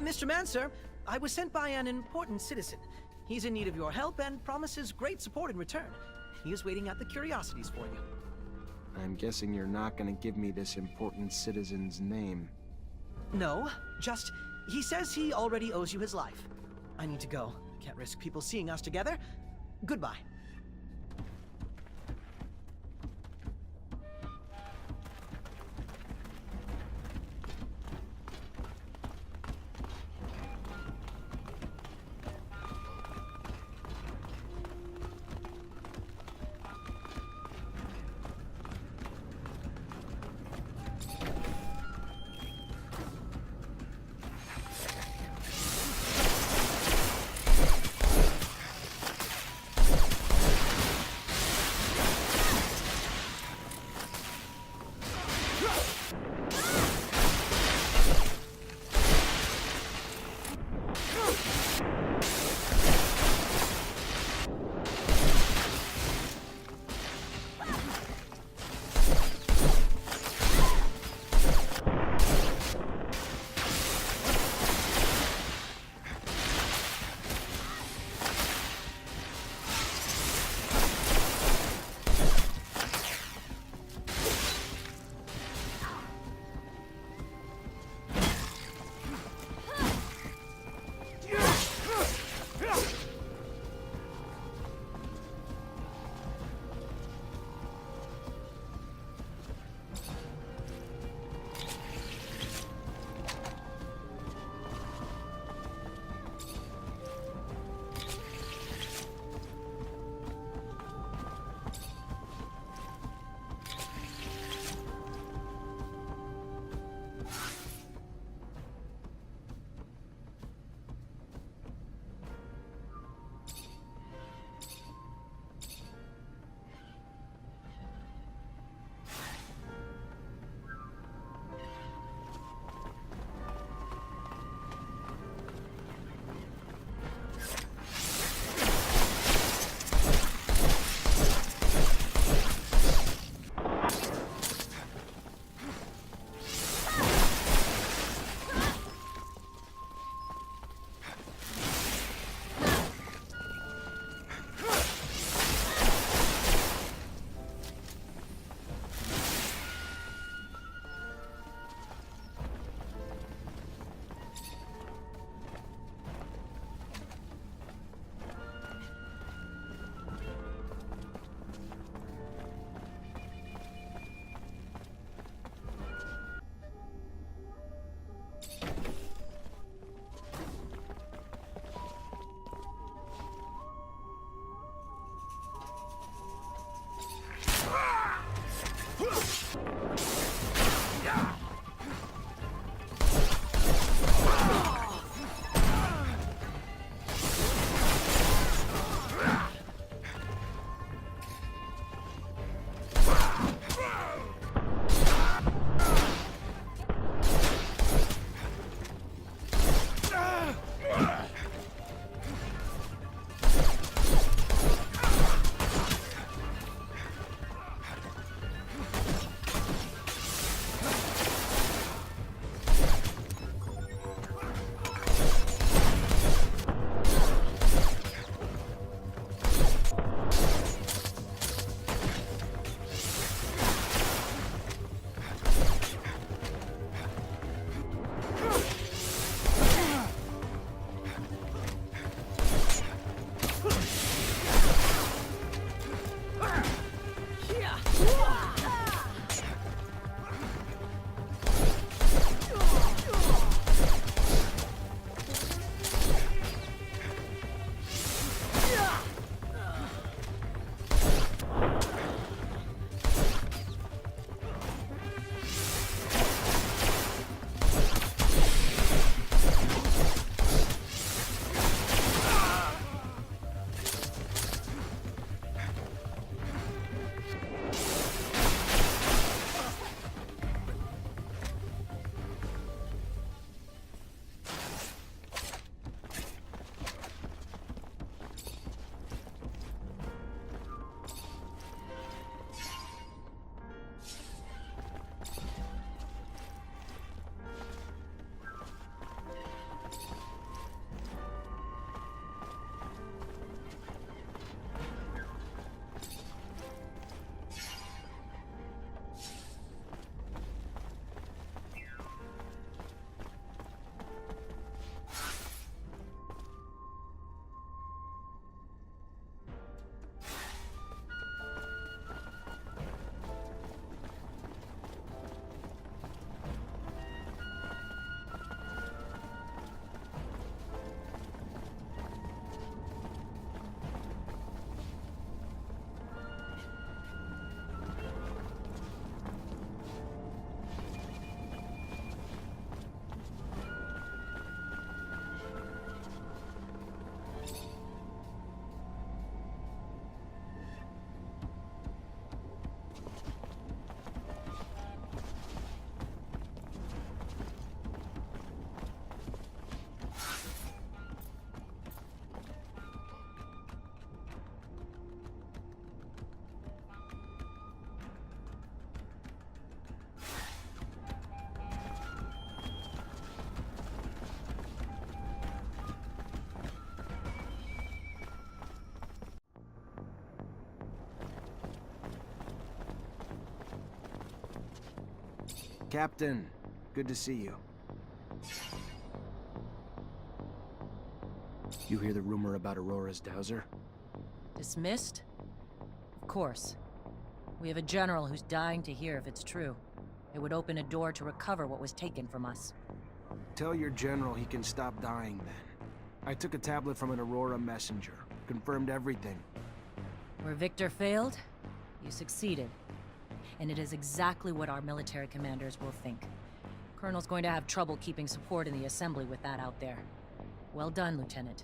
Mr. Mancer, I was sent by an important citizen. He's in need of your help and promises great support in return. He is waiting at the Curiosities for you. I'm guessing you're not gonna give me this important citizen's name. No, just, he says he already owes you his life. I need to go. Can't risk people seeing us together. Goodbye. Captain, good to see you. You hear the rumor about Aurora's dowser? Dismissed? Of course. We have a general who's dying to hear if it's true. It would open a door to recover what was taken from us. Tell your general he can stop dying then. I took a tablet from an Aurora messenger. Confirmed everything. Where Victor failed, you succeeded. And it is exactly what our military commanders will think. Colonel's going to have trouble keeping support in the assembly with that out there. Well done, Lieutenant.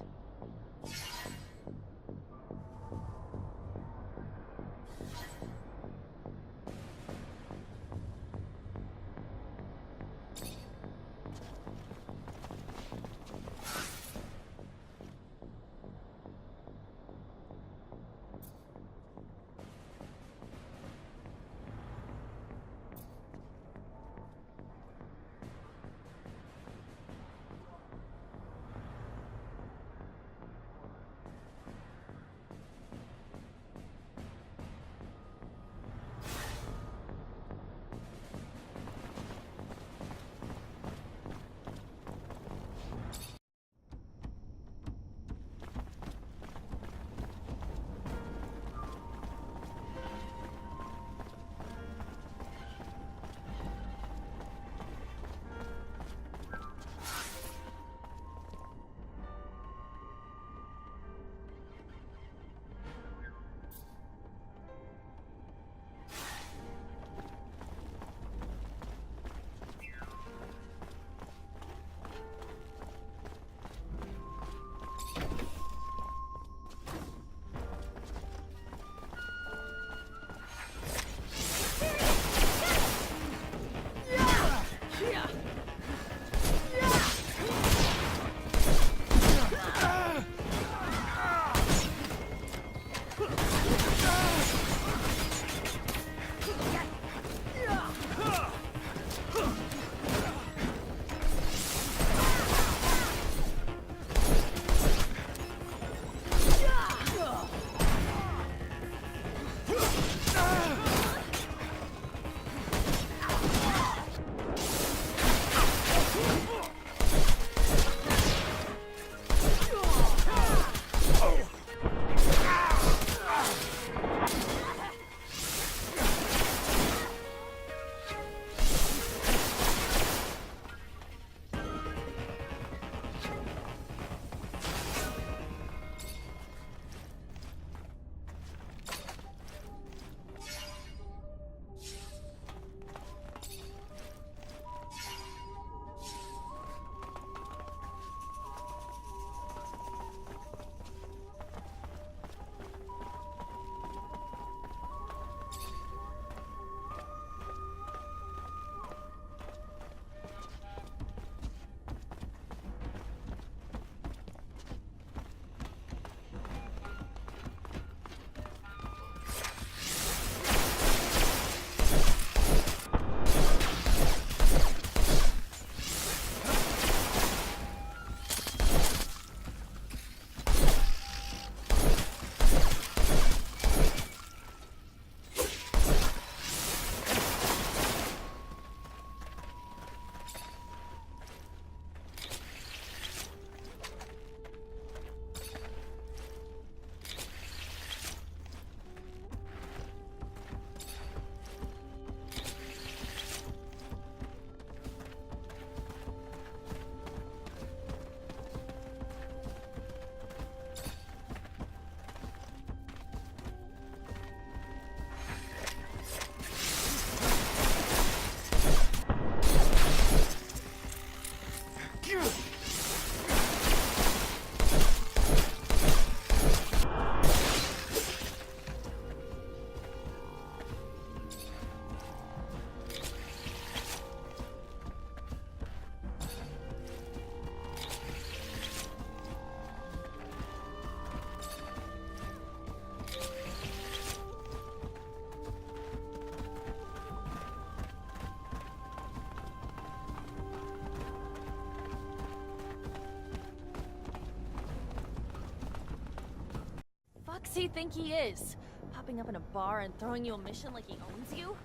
Fuck's he think he is? Popping up in a bar and throwing you a mission like he owns you?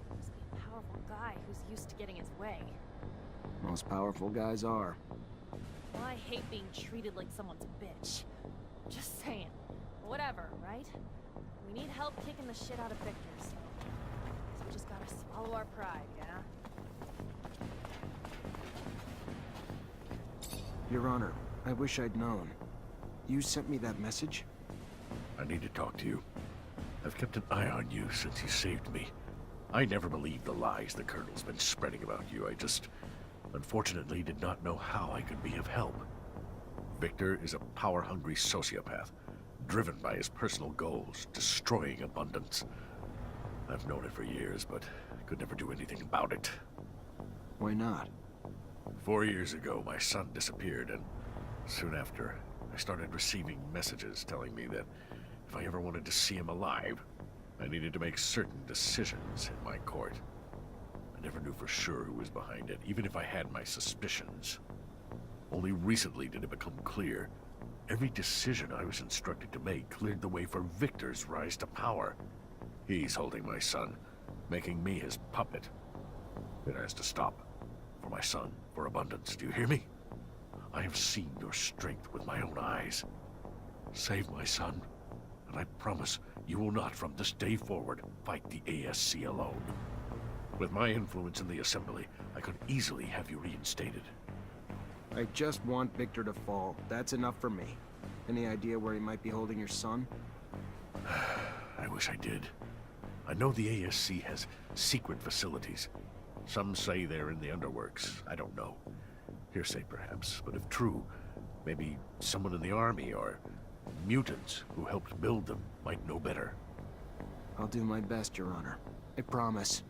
Must be a powerful guy who's used to getting his way. Most powerful guys are. Well, I hate being treated like someone's bitch. Just saying. Whatever, right? We need help kicking the shit out of Victor, so... guess we just gotta swallow our pride, yeah? Your Honor, I wish I'd known. You sent me that message? I need to talk to you. I've kept an eye on you since you saved me. I never believed the lies the Colonel's been spreading about you. I just, unfortunately, did not know how I could be of help. Victor is a power-hungry sociopath, driven by his personal goals, destroying abundance. I've known it for years, but I could never do anything about it. Why not? 4 years ago, my son disappeared, and soon after, I started receiving messages telling me that if I ever wanted to see him alive, I needed to make certain decisions in my court. I never knew for sure who was behind it, even if I had my suspicions. Only recently did it become clear. Every decision I was instructed to make cleared the way for Victor's rise to power. He's holding my son, making me his puppet. It has to stop. For my son, for abundance, do you hear me? I have seen your strength with my own eyes. Save my son, and I promise you will not from this day forward fight the ASC alone. With my influence in the Assembly, I could easily have you reinstated. I just want Victor to fall. That's enough for me. Any idea where he might be holding your son? I wish I did. I know the ASC has secret facilities. Some say they're in the underworks. I don't know. Hearsay, perhaps, but if true, maybe someone in the army or mutants who helped build them might know better. I'll do my best, Your Honor. I promise.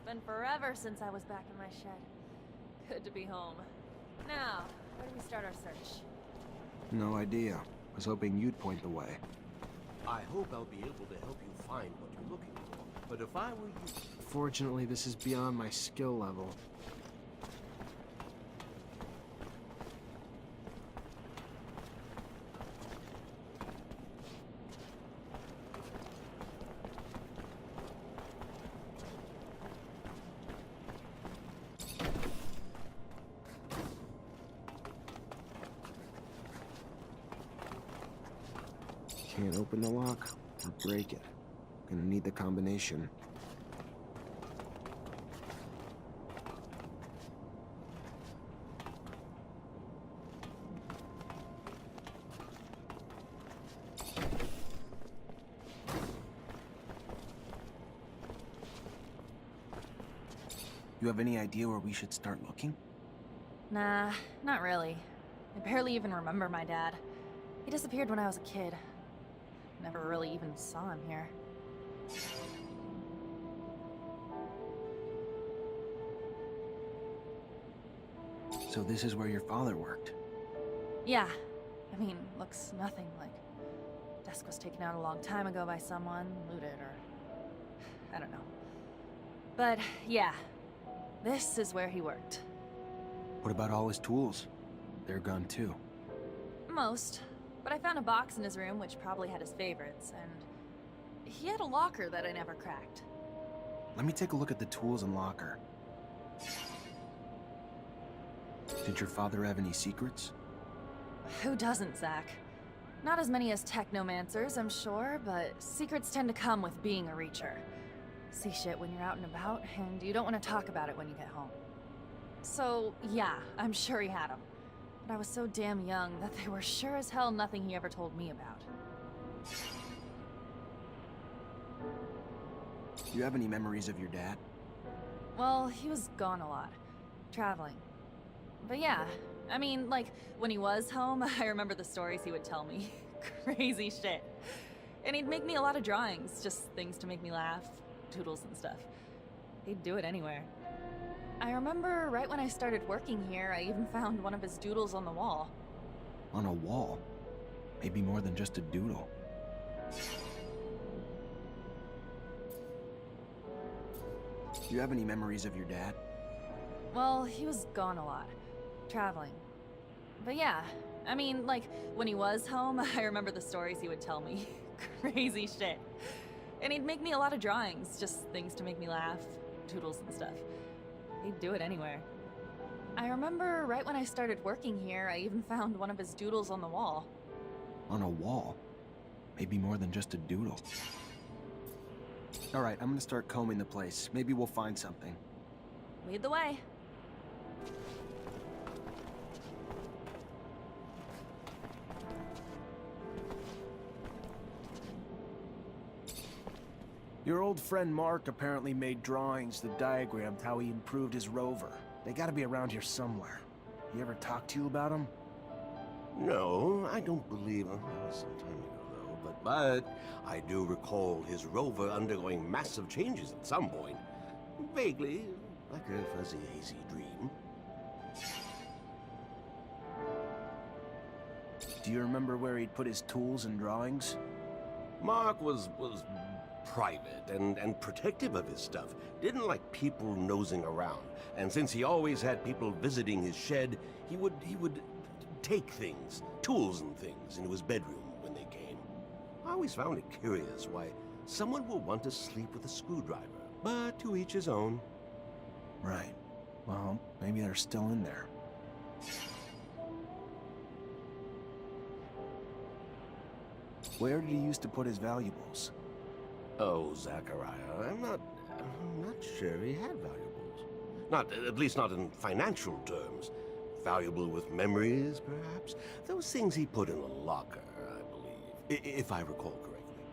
Been forever since I was back in my shed. Good to be home. Now, where do we start our search? No idea. Was hoping you'd point the way. I hope I'll be able to help you find what you're looking for. But if I were you... Fortunately, this is beyond my skill level. Can't open the lock or break it. Gonna need the combination. You have any idea where we should start looking? Nah, not really. I barely even remember my dad. He disappeared when I was a kid. Never really even saw him here. So this is where your father worked? Yeah. I mean, looks nothing like... Desk was taken out a long time ago by someone, looted, or... I don't know. But, yeah. This is where he worked. What about all his tools? They're gone too. Most. But I found a box in his room which probably had his favorites, and... He had a locker that I never cracked. Let me take a look at the tools and locker. Did your father have any secrets? Who doesn't, Zach? Not as many as Technomancers, I'm sure, but secrets tend to come with being a Reacher. See shit when you're out and about, and you don't want to talk about it when you get home. So, yeah, I'm sure he had them. But I was so damn young that they were sure as hell nothing he ever told me about. Do you have any memories of your dad? Well, he was gone a lot. Traveling. But yeah, I mean, like, when he was home, I remember the stories he would tell me. Crazy shit. And he'd make me a lot of drawings, just things to make me laugh, doodles and stuff. He'd do it anywhere. I remember right when I started working here, I even found one of his doodles on the wall. On a wall? Maybe more than just a doodle. Do you have any memories of your dad? Well, he was gone a lot. Traveling. But yeah, I mean, like, when he was home, I remember the stories he would tell me. Crazy shit. And he'd make me a lot of drawings, just things to make me laugh, doodles and stuff. He'd do it anywhere. I remember right when I started working here, I even found one of his doodles on the wall. On a wall? Maybe more than just a doodle. Alright, I'm gonna start combing the place. Maybe we'll find something. Lead the way. Your old friend Mark apparently made drawings that diagrammed how he improved his rover. They gotta be around here somewhere. He ever talk to you about them? No, I don't believe that was some time ago, though. But I do recall his rover undergoing massive changes at some point. Vaguely, like a fuzzy, hazy dream. Do you remember where he'd put his tools and drawings? Mark was private and protective of his stuff. Didn't like people nosing around. And since he always had people visiting his shed, he would take things, tools and things, into his bedroom when they came. I always found it curious why someone would want to sleep with a screwdriver, but to each his own. Right. Well, maybe they're still in there. Where did he used to put his valuables? Oh, Zachariah, I'm not sure he had valuables. At least not in financial terms. Valuable with memories, perhaps? Those things he put in a locker, I believe, if I recall correctly.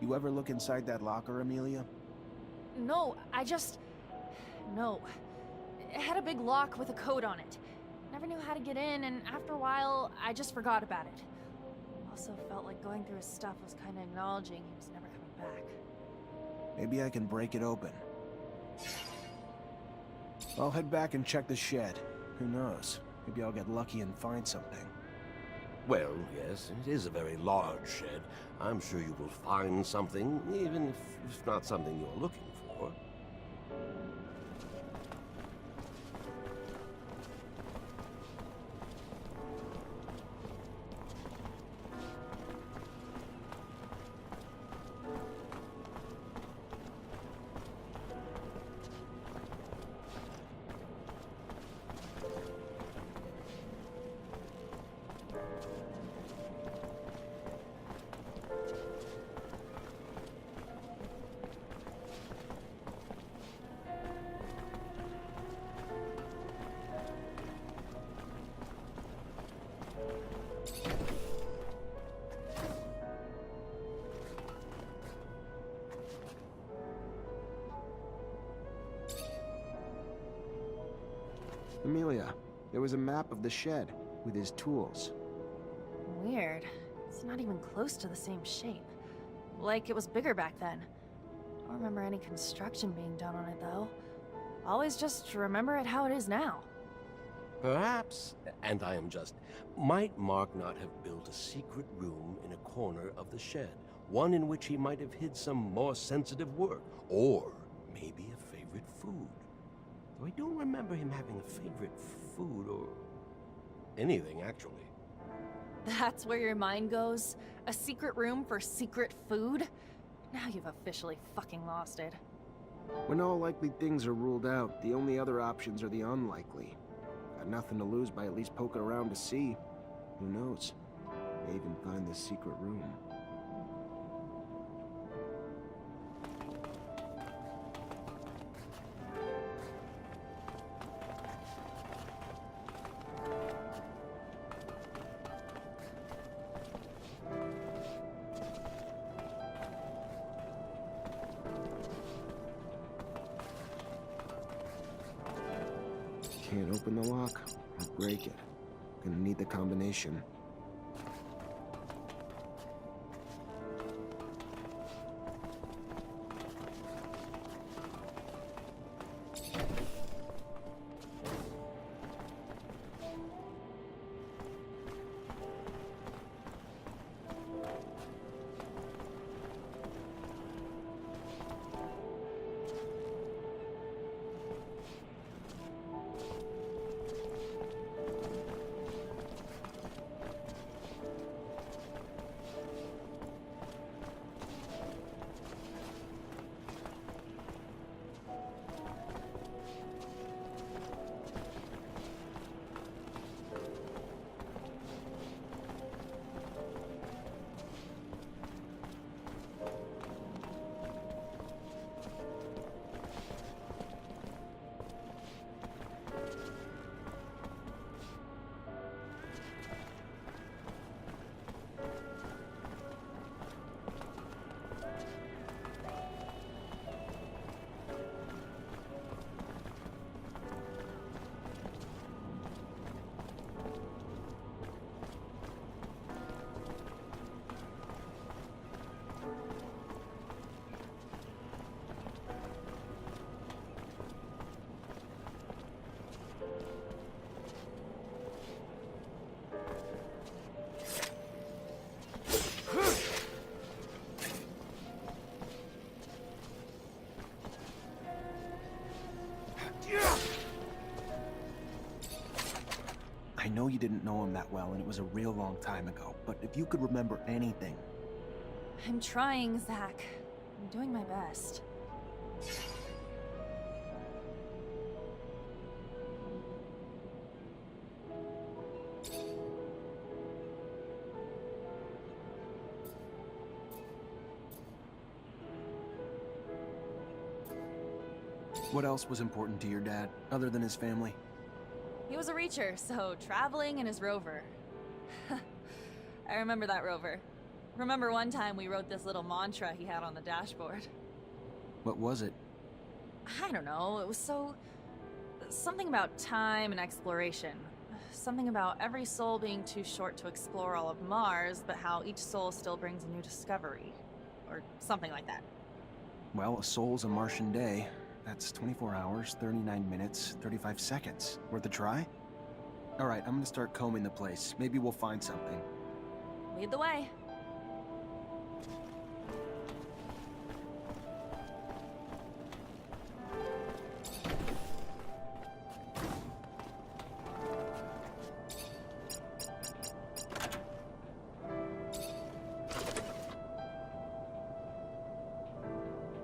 You ever look inside that locker, Amelia? No, No. It had a big lock with a code on it. Never knew how to get in, and after a while, I just forgot about it. Also felt like going through his stuff was kinda acknowledging he was never coming back. Maybe I can break it open. I'll head back and check the shed. Who knows? Maybe I'll get lucky and find something. Well, yes, it is a very large shed. I'm sure you will find something, even if it's not something you're looking for. Amelia, there was a map of the shed with his tools. Weird. It's not even close to the same shape. Like it was bigger back then. Don't remember any construction being done on it, though. Always just remember it how it is now. Perhaps, and I am just, might Mark not have built a secret room in a corner of the shed? One in which he might have hid some more sensitive work, or maybe a favorite food. Though I don't remember him having a favorite food or anything, actually. That's where your mind goes? A secret room for secret food? Now you've officially fucking lost it. When all likely things are ruled out, the only other options are the unlikely. Got nothing to lose by at least poking around to see. Who knows? May even find this secret room. Can't open the lock or break it. Gonna need the combination. I know you didn't know him that well, and it was a real long time ago, but if you could remember anything... I'm trying, Zach. I'm doing my best. What else was important to your dad, other than his family? He was a reacher, so traveling in his rover. I remember that rover. Remember one time we wrote this little mantra he had on the dashboard. What was it? I don't know, it was so... something about time and exploration. Something about every soul being too short to explore all of Mars, but how each soul still brings a new discovery. Or something like that. Well, a soul's a Martian day. That's 24 hours, 39 minutes, 35 seconds. Worth a try? Alright, I'm gonna start combing the place. Maybe we'll find something. Lead the way.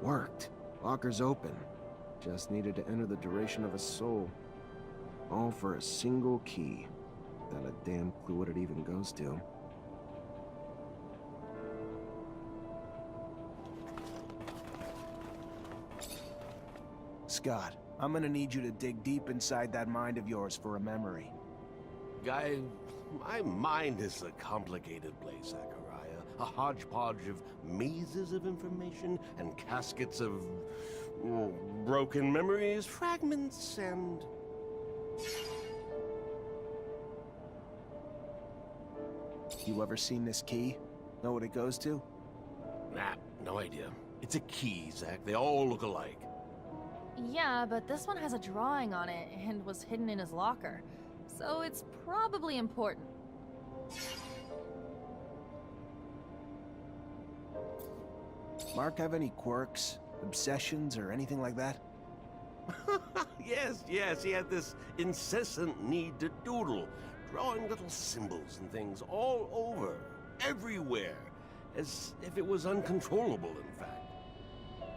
Worked. Locker's open. Just needed to enter the duration of a soul. All for a single key. Not a damn clue what it even goes to. Scott, I'm gonna need you to dig deep inside that mind of yours for a memory. Guy, my mind is a complicated place, Zachariah. A hodgepodge of mazes of information and caskets of broken memories, fragments, and... You ever seen this key? Know what it goes to? Nah, no idea. It's a key, Zach. They all look alike. Yeah, but this one has a drawing on it and was hidden in his locker. So it's probably important. Mark have any quirks, obsessions, or anything like that? Yes, he had this incessant need to doodle, drawing little symbols and things all over, everywhere, as if it was uncontrollable, in fact.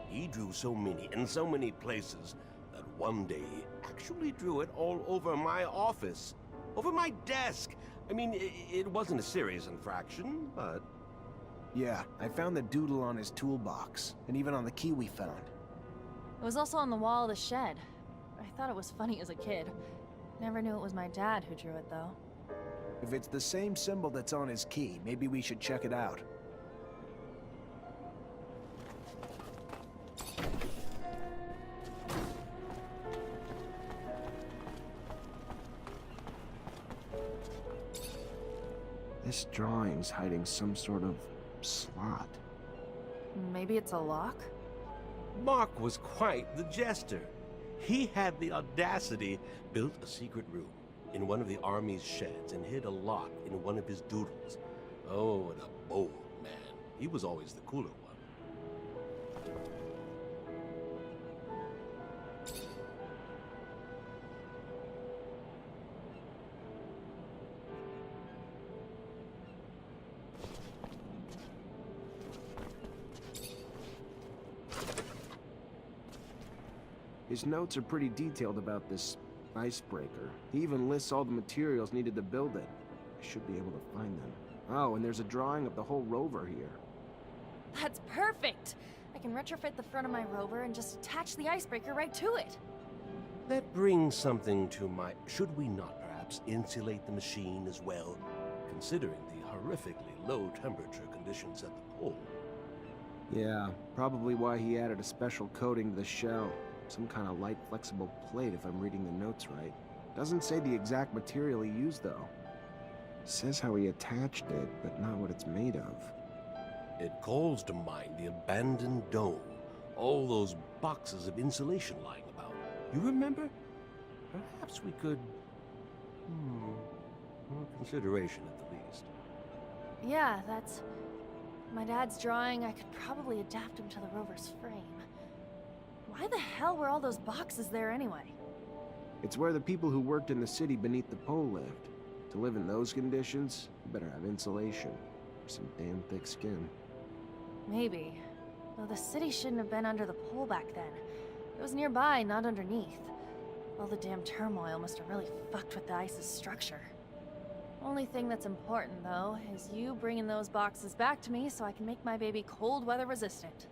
He drew so many in so many places that one day he actually drew it all over my office, over my desk. I mean, it wasn't a serious infraction, but... Yeah, I found the doodle on his toolbox, and even on the key we found. It was also on the wall of the shed. I thought it was funny as a kid. Never knew it was my dad who drew it, though. If it's the same symbol that's on his key, maybe we should check it out. This drawing's hiding some sort of slot. Maybe it's a lock? Mark was quite the jester. He had the audacity, built a secret room in one of the army's sheds and hid a lock in one of his doodles. Oh, and a bold man. He was always the cooler one. His notes are pretty detailed about this icebreaker. He even lists all the materials needed to build it. I should be able to find them. Oh, and there's a drawing of the whole rover here. That's perfect! I can retrofit the front of my rover and just attach the icebreaker right to it. That brings something to mind. Should we not perhaps insulate the machine as well, considering the horrifically low temperature conditions at the pole? Yeah, probably why he added a special coating to the shell. Some kind of light, flexible plate, if I'm reading the notes right. Doesn't say the exact material he used, though. Says how he attached it, but not what it's made of. It calls to mind the abandoned dome. All those boxes of insulation lying about. You remember? Perhaps we could... more consideration at the least. Yeah, that's... my dad's drawing. I could probably adapt him to the rover's frame. Why the hell were all those boxes there anyway? It's where the people who worked in the city beneath the pole lived. To live in those conditions, you better have insulation. Or some damn thick skin. Maybe. Though the city shouldn't have been under the pole back then. It was nearby, not underneath. All the damn turmoil must have really fucked with the ice's structure. Only thing that's important, though, is you bringing those boxes back to me so I can make my baby cold weather resistant.